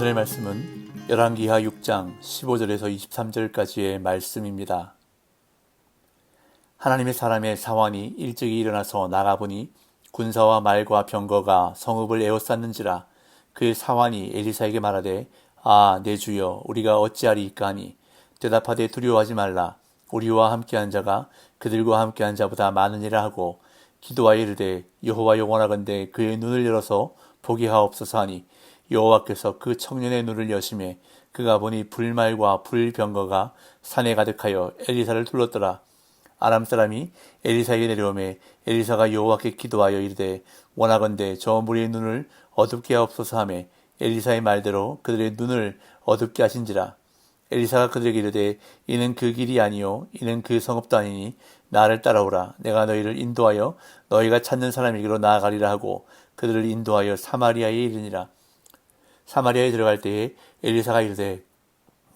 오늘의 말씀은 열왕기하 6장 15절에서 23절까지의 말씀입니다. 하나님의 사람의 사환이 일찍이 일어나서 나가보니 군사와 말과 병거가 성읍을 에워쌌는지라. 그 사환이 엘리사에게 말하되 내 주여 우리가 어찌하리이까 하니 대답하되 두려워하지 말라. 우리와 함께한 자가 그들과 함께한 자보다 많으니라 하고 기도하여 이르되 여호와여 원하건대 그의 눈을 열어서 보게 하옵소서 하니 여호와께서 그 청년의 눈을 여심해 그가 보니 불말과 불병거가 산에 가득하여 엘리사를 둘렀더라. 아람 사람이 엘리사에게 내려오매 엘리사가 여호와께 기도하여 이르되 원하건대 저 무리의 눈을 어둡게 하옵소서 하매 엘리사의 말대로 그들의 눈을 어둡게 하신지라. 엘리사가 그들에게 이르되 이는 그 길이 아니요 이는 그 성읍도 아니니 나를 따라오라. 내가 너희를 인도하여 너희가 찾는 사람에게로 나아가리라 하고 그들을 인도하여 사마리아에 이르니라. 사마리아에 들어갈 때에 엘리사가 이르되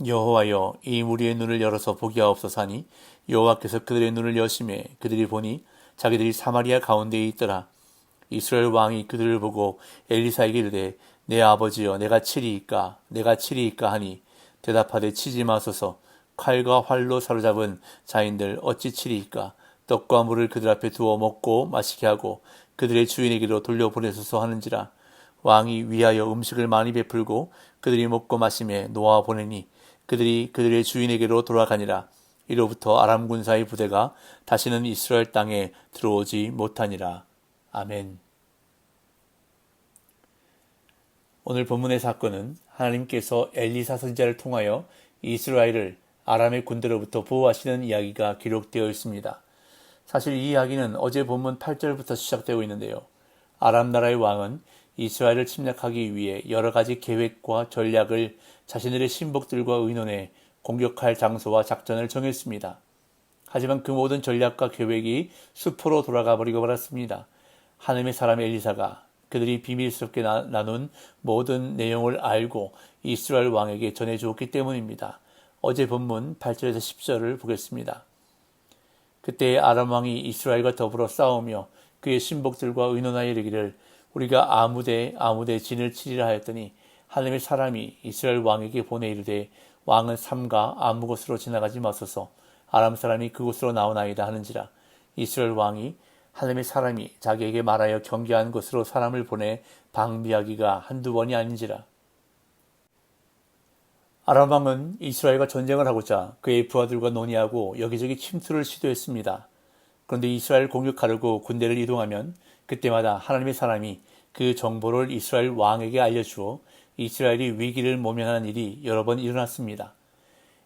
여호와여 이 무리의 눈을 열어서 보게 하옵소서 하니 여호와께서 그들의 눈을 여심해 그들이 보니 자기들이 사마리아 가운데에 있더라. 이스라엘 왕이 그들을 보고 엘리사에게 이르되 내 아버지여 내가 치리이까 하니 대답하되 치지 마소서. 칼과 활로 사로잡은 자인들 어찌 치리이까. 떡과 물을 그들 앞에 두어 먹고 마시게 하고 그들의 주인에게로 돌려보내소서 하는지라. 왕이 위하여 음식을 많이 베풀고 그들이 먹고 마심에 놓아 보내니 그들이 그들의 주인에게로 돌아가니라. 이로부터 아람 군사의 부대가 다시는 이스라엘 땅에 들어오지 못하니라. 아멘. 오늘 본문의 사건은 하나님께서 엘리사 선지자를 통하여 이스라엘을 아람의 군대로부터 보호하시는 이야기가 기록되어 있습니다. 사실 이 이야기는 어제 본문 8절부터 시작되고 있는데요. 아람 나라의 왕은 이스라엘을 침략하기 위해 여러 가지 계획과 전략을 자신들의 신복들과 의논해 공격할 장소와 작전을 정했습니다. 하지만 그 모든 전략과 계획이 수포로 돌아가 버리고 말았습니다. 하나님의 사람 엘리사가 그들이 비밀스럽게 나눈 모든 내용을 알고 이스라엘 왕에게 전해주었기 때문입니다. 어제 본문 8절에서 10절을 보겠습니다. 그때 아람 왕이 이스라엘과 더불어 싸우며 그의 신복들과 의논하여 이르기를 우리가 아무데 진을 치리라 하였더니 하나님의 사람이 이스라엘 왕에게 보내 이르되 왕은 삼가 아무 곳으로 지나가지 마소서. 아람 사람이 그곳으로 나오나이다 하는지라. 이스라엘 왕이 하나님의 사람이 자기에게 말하여 경계한 곳으로 사람을 보내 방비하기가 한두 번이 아닌지라. 아람 왕은 이스라엘과 전쟁을 하고자 그의 부하들과 논의하고 여기저기 침투를 시도했습니다. 그런데 이스라엘 공격하려고 군대를 이동하면 그때마다 하나님의 사람이 그 정보를 이스라엘 왕에게 알려주어 이스라엘이 위기를 모면하는 일이 여러 번 일어났습니다.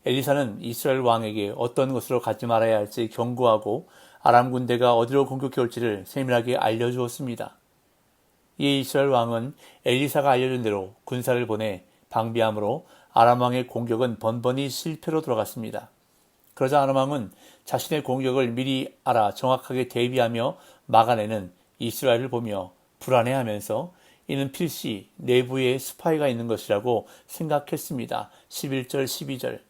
엘리사는 이스라엘 왕에게 어떤 곳으로 가지 말아야 할지 경고하고 아람 군대가 어디로 공격해 올지를 세밀하게 알려주었습니다. 이에 이스라엘 왕은 엘리사가 알려준 대로 군사를 보내 방비함으로 아람 왕의 공격은 번번이 실패로 돌아갔습니다. 그러자 아람 왕은 자신의 공격을 미리 알아 정확하게 대비하며 막아내는 이스라엘을 보며 불안해하면서 이는 필시 내부에 스파이가 있는 것이라고 생각했습니다. 11절 12절.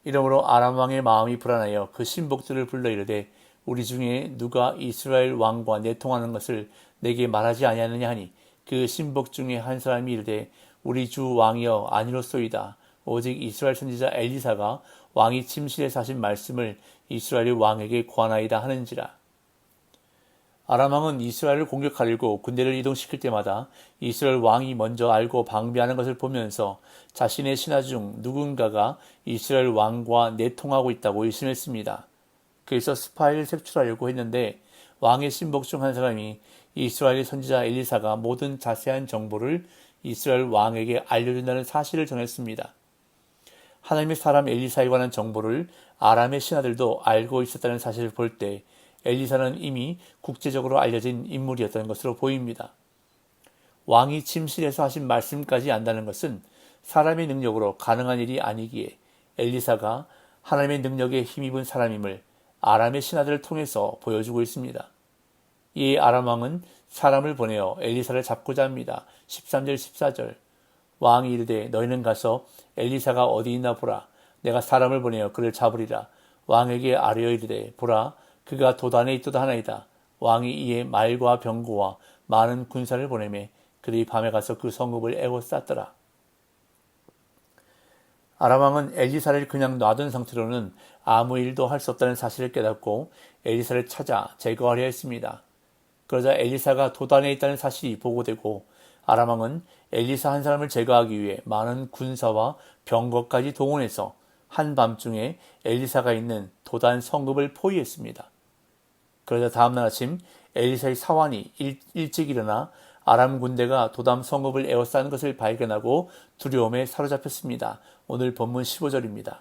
이러므로 아람 왕의 마음이 불안하여 그 신복들을 불러 이르되 우리 중에 누가 이스라엘 왕과 내통하는 것을 내게 말하지 아니하느냐 하니 그 신복 중에 한 사람이 이르되 우리 주 왕이여 아니로소이다. 오직 이스라엘 선지자 엘리사가 왕이 침실에서 하신 말씀을 이스라엘 왕에게 고하나이다 하는지라. 아람 왕은 이스라엘을 공격하려고 군대를 이동시킬 때마다 이스라엘 왕이 먼저 알고 방비하는 것을 보면서 자신의 신하 중 누군가가 이스라엘 왕과 내통하고 있다고 의심했습니다. 그래서 스파이를 색출하려고 했는데 왕의 신복 중 한 사람이 이스라엘 선지자 엘리사가 모든 자세한 정보를 이스라엘 왕에게 알려준다는 사실을 전했습니다. 하나님의 사람 엘리사에 관한 정보를 아람의 신하들도 알고 있었다는 사실을 볼 때 엘리사는 이미 국제적으로 알려진 인물이었던 것으로 보입니다. 왕이 침실에서 하신 말씀까지 안다는 것은 사람의 능력으로 가능한 일이 아니기에 엘리사가 하나님의 능력에 힘입은 사람임을 아람의 신하들을 통해서 보여주고 있습니다. 이에 아람 왕은 사람을 보내어 엘리사를 잡고자 합니다. 13절 14절. 왕이 이르되 너희는 가서 엘리사가 어디 있나 보라. 내가 사람을 보내어 그를 잡으리라. 왕에게 아뢰어 이르되 보라 그가 도단에 있도다 하나이다. 왕이 이에 말과 병거와 많은 군사를 보내매 그들이 밤에 가서 그 성읍을 에워쌌더라. 아람 왕은 엘리사를 그냥 놔둔 상태로는 아무 일도 할 수 없다는 사실을 깨닫고 엘리사를 찾아 제거하려 했습니다. 그러자 엘리사가 도단에 있다는 사실이 보고되고 아람 왕은 엘리사 한 사람을 제거하기 위해 많은 군사와 병거까지 동원해서 한밤중에 엘리사가 있는 도단 성읍을 포위했습니다. 그러자 다음날 아침 엘리사의 사환이 일찍 일어나 아람 군대가 도담 성읍을 에워싸는 것을 발견하고 두려움에 사로잡혔습니다. 오늘 본문 15절입니다.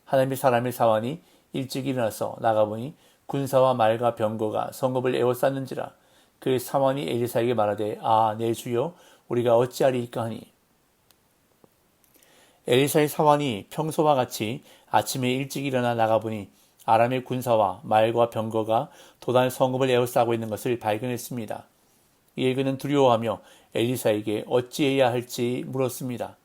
하나님의 사람의 사환이 일찍 일어나서 나가보니 군사와 말과 병거가 성읍을 에워쌌는지라. 그 사환이 엘리사에게 말하되 내 주여 우리가 어찌하리이까 하니. 엘리사의 사환이 평소와 같이 아침에 일찍 일어나 나가보니 아람의 군사와 말과 병거가 도단 성읍을 에워싸고 있는 것을 발견했습니다. 이에 그는 두려워하며 엘리사에게 어찌해야 할지 물었습니다.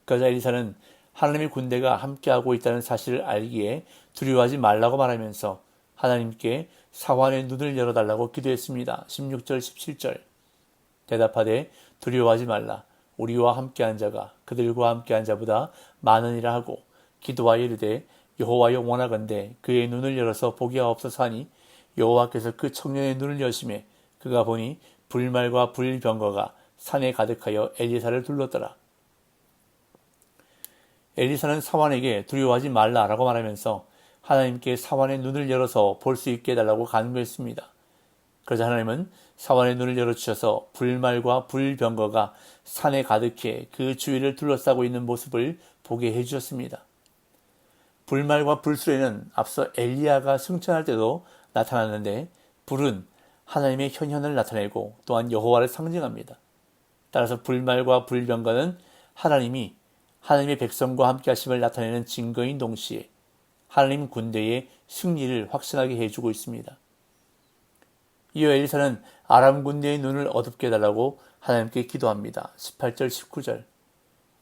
그러자 엘리사는 하나님의 군대가 함께하고 있다는 사실을 알기에 두려워하지 말라고 말하면서 하나님께 사환의 눈을 열어달라고 기도했습니다. 16절 17절. 대답하되 두려워하지 말라. 우리와 함께한 자가 그들과 함께한 자보다 많으니라 하고 기도하여 이르되 여호와여 원하건대 그의 눈을 열어서 보게 하옵소서 하니 여호와께서 그 청년의 눈을 여심해 그가 보니 불말과 불병거가 산에 가득하여 엘리사를 둘렀더라. 엘리사는 사환에게 두려워하지 말라라고 말하면서 하나님께 사환의 눈을 열어서 볼 수 있게 해달라고 간구했습니다. 그러자 하나님은 사환의 눈을 열어주셔서 불말과 불병거가 산에 가득해 그 주위를 둘러싸고 있는 모습을 보게 해주셨습니다. 불말과 불수레는 앞서 엘리야가 승천할 때도 나타났는데 불은 하나님의 현현을 나타내고 또한 여호와를 상징합니다. 따라서 불말과 불병거는 하나님이 하나님의 백성과 함께 하심을 나타내는 증거인 동시에 하나님 군대의 승리를 확신하게 해주고 있습니다. 이어 엘리사는 아람 군대의 눈을 어둡게 해달라고 하나님께 기도합니다. 18절 19절.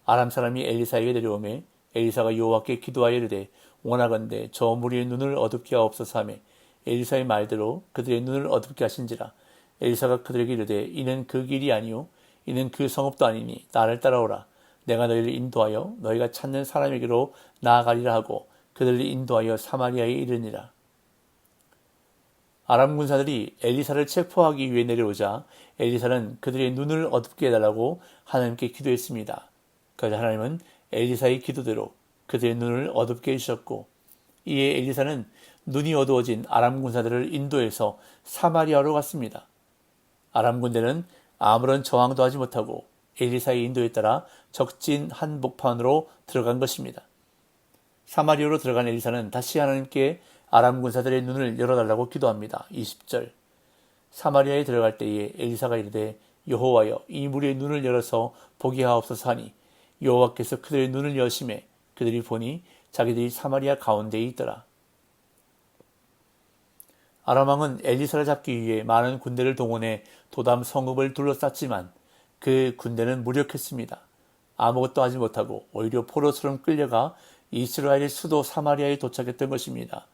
아람 사람이 엘리사에게 내려오매 엘리사가 여호와께 기도하여 이르되 원하건대 저 무리의 눈을 어둡게 하옵소서 하매 엘리사의 말대로 그들의 눈을 어둡게 하신지라. 엘리사가 그들에게 이르되 이는 그 길이 아니요 이는 그 성읍도 아니니 나를 따라오라. 내가 너희를 인도하여 너희가 찾는 사람에게로 나아가리라 하고 그들을 인도하여 사마리아에 이르니라. 아람 군사들이 엘리사를 체포하기 위해 내려오자 엘리사는 그들의 눈을 어둡게 해달라고 하나님께 기도했습니다. 그러자 하나님은 엘리사의 기도대로 그들의 눈을 어둡게 해주셨고 이에 엘리사는 눈이 어두워진 아람 군사들을 인도해서 사마리아로 갔습니다. 아람 군대는 아무런 저항도 하지 못하고 엘리사의 인도에 따라 적진 한복판으로 들어간 것입니다. 사마리아로 들어간 엘리사는 다시 하나님께 아람 군사들의 눈을 열어달라고 기도합니다. 20절. 사마리아에 들어갈 때에 엘리사가 이르되 여호와여 이 무리의 눈을 열어서 보게 하옵소서 하니 여호와께서 그들의 눈을 여심해 그들이 보니 자기들이 사마리아 가운데에 있더라. 아람 왕은 엘리사를 잡기 위해 많은 군대를 동원해 도담 성읍을 둘러쌌지만 그 군대는 무력했습니다. 아무것도 하지 못하고 오히려 포로처럼 끌려가 이스라엘의 수도 사마리아에 도착했던 것입니다.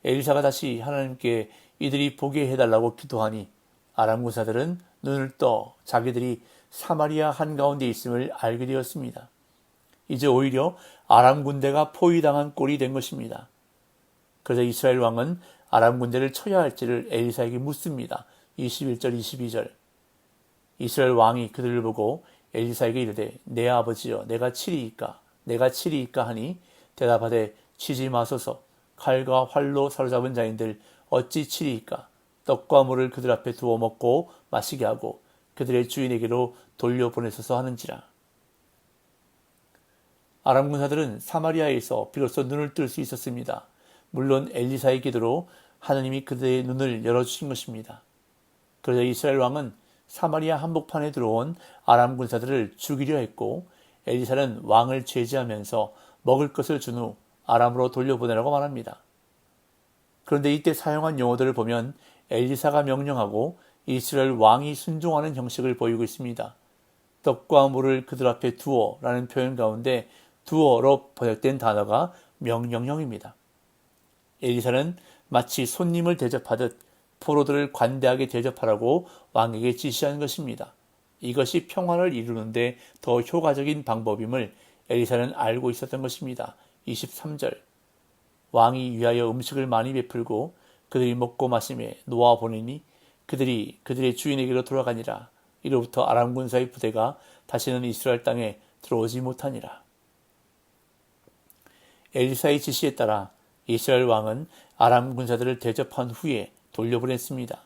엘리사가 다시 하나님께 이들이 보게 해달라고 기도하니 아람 군사들은 눈을 떠 자기들이 사마리아 한가운데 있음을 알게 되었습니다. 이제 오히려 아람 군대가 포위당한 꼴이 된 것입니다. 그러자 이스라엘 왕은 아람 군대를 쳐야 할지를 엘리사에게 묻습니다. 21절 22절. 이스라엘 왕이 그들을 보고 엘리사에게 이르되 내 아버지여 내가 치리이까 하니 대답하되 치지 마소서. 칼과 활로 사로잡은 자인들 어찌 치리이까. 떡과 물을 그들 앞에 두어 먹고 마시게 하고 그들의 주인에게로 돌려보내소서 하는지라. 아람 군사들은 사마리아에서 비로소 눈을 뜰 수 있었습니다. 물론 엘리사의 기도로 하나님이 그들의 눈을 열어주신 것입니다. 그러자 이스라엘 왕은 사마리아 한복판에 들어온 아람 군사들을 죽이려 했고 엘리사는 왕을 제지하면서 먹을 것을 준 후 아람으로 돌려보내라고 말합니다. 그런데 이때 사용한 용어들을 보면 엘리사가 명령하고 이스라엘 왕이 순종하는 형식을 보이고 있습니다. 떡과 물을 그들 앞에 두어 라는 표현 가운데 두어로 번역된 단어가 명령형입니다. 엘리사는 마치 손님을 대접하듯 포로들을 관대하게 대접하라고 왕에게 지시한 것입니다. 이것이 평화를 이루는데 더 효과적인 방법임을 엘리사는 알고 있었던 것입니다. 23절 왕이 위하여 음식을 많이 베풀고 그들이 먹고 마시매 놓아 보내니 그들이 그들의 주인에게로 돌아가니라. 이로부터 아람 군사의 부대가 다시는 이스라엘 땅에 들어오지 못하니라. 엘리사의 지시에 따라 이스라엘 왕은 아람 군사들을 대접한 후에 돌려보냈습니다.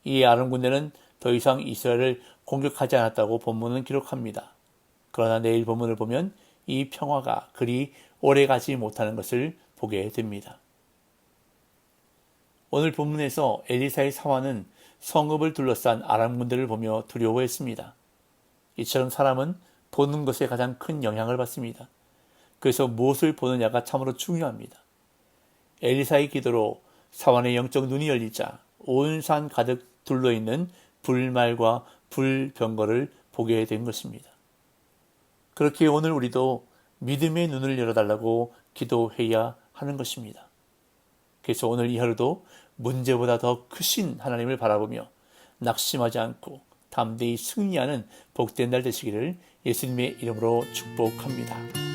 이에 아람 군대는 더 이상 이스라엘을 공격하지 않았다고 본문은 기록합니다. 그러나 내일 본문을 보면 이 평화가 그리 오래가지 못하는 것을 보게 됩니다. 오늘 본문에서 엘리사의 사환은 성읍을 둘러싼 아람 군대를 보며 두려워했습니다. 이처럼 사람은 보는 것에 가장 큰 영향을 받습니다. 그래서 무엇을 보느냐가 참으로 중요합니다. 엘리사의 기도로 사환의 영적 눈이 열리자 온 산 가득 둘러있는 불말과 불병거를 보게 된 것입니다. 그렇게 오늘 우리도 믿음의 눈을 열어달라고 기도해야 하는 것입니다. 그래서 오늘 이 하루도 문제보다 더 크신 하나님을 바라보며 낙심하지 않고 담대히 승리하는 복된 날 되시기를 예수님의 이름으로 축복합니다.